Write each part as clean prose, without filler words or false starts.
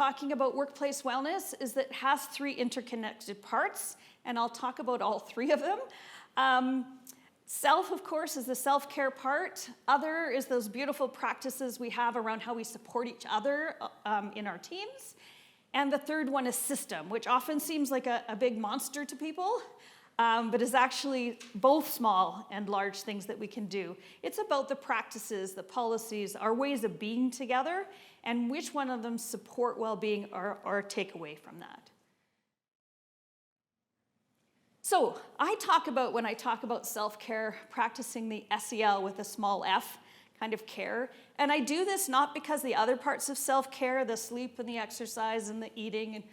talking about workplace wellness is that it has 3 interconnected parts, and I'll talk about all 3 of them. Self, of course, is the self-care part. Other is those beautiful practices we have around how we support each other in our teams. And the third one is system, which often seems like a big monster to people, but is actually both small and large things that we can do. It's about the practices, the policies, our ways of being together, and which one of them support well-being or take away from that. So when I talk about self-care, practicing the SEL with a small f, kind of care. And I do this not because the other parts of self-care, the sleep and the exercise and the eating,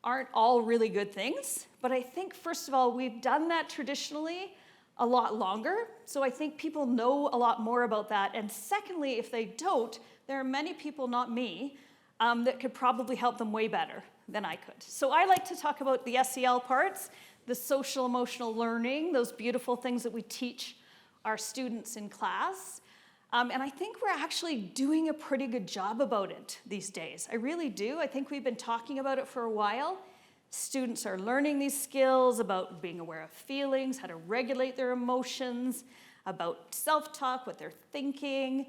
aren't all really good things. But I think, first of all, we've done that traditionally a lot longer. So I think people know a lot more about that. And secondly, if they don't, there are many people, not me, that could probably help them way better than I could. So I like to talk about the SEL parts, the social emotional learning, those beautiful things that we teach our students in class. And I think we're actually doing a pretty good job about it these days. I really do. I think we've been talking about it for a while. Students are learning these skills about being aware of feelings, how to regulate their emotions, about self-talk, what they're thinking.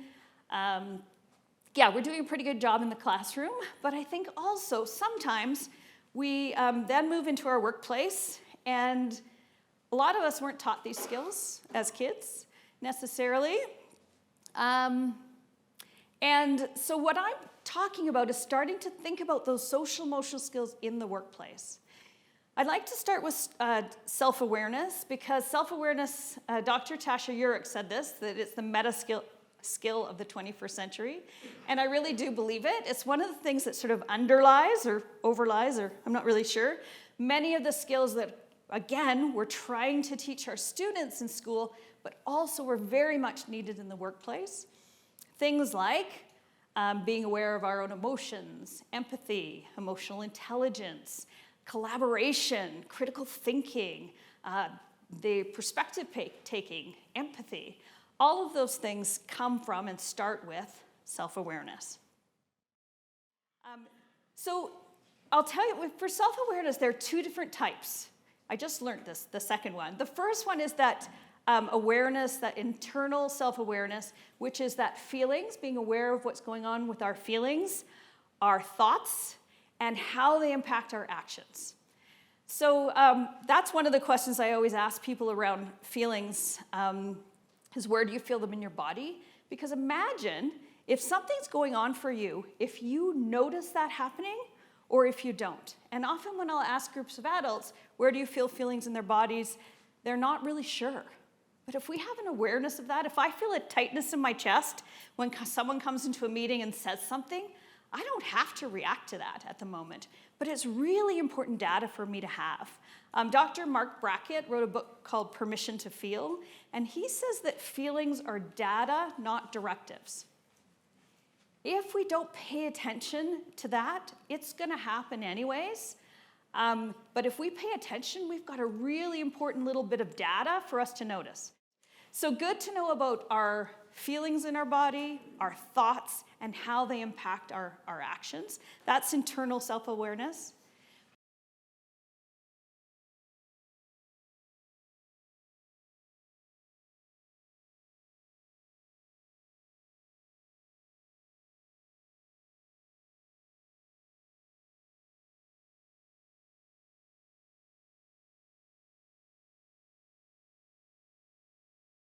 Yeah, we're doing a pretty good job in the classroom, but I think also sometimes we then move into our workplace, and a lot of us weren't taught these skills as kids necessarily. And so what I'm talking about is starting to think about those social emotional skills in the workplace. I'd like to start with self-awareness, because self-awareness, Dr. Tasha Eurich said this, that it's the meta skill of the 21st century. And I really do believe it. It's one of the things that sort of underlies or overlies, or I'm not really sure, many of the skills that, again, we're trying to teach our students in school, but also were very much needed in the workplace. Things like being aware of our own emotions, empathy, emotional intelligence, collaboration, critical thinking, the perspective taking, empathy. All of those things come from and start with self-awareness. So I'll tell you, for self-awareness, there are 2 different types. I just learned this, the second one. The first one is that awareness, that internal self-awareness, which is that feelings, being aware of what's going on with our feelings, our thoughts, and how they impact our actions. So that's one of the questions I always ask people around feelings, is where do you feel them in your body? Because imagine if something's going on for you, if you notice that happening, or if you don't. And often when I'll ask groups of adults, where do you feel feelings in their bodies, they're not really sure. But if we have an awareness of that, if I feel a tightness in my chest when someone comes into a meeting and says something, I don't have to react to that at the moment. But it's really important data for me to have. Dr. Mark Brackett wrote a book called Permission to Feel, and he says that feelings are data, not directives. If we don't pay attention to that, it's going to happen anyways. But if we pay attention, we've got a really important little bit of data for us to notice. So good to know about our feelings in our body, our thoughts, and how they impact our actions. That's internal self-awareness.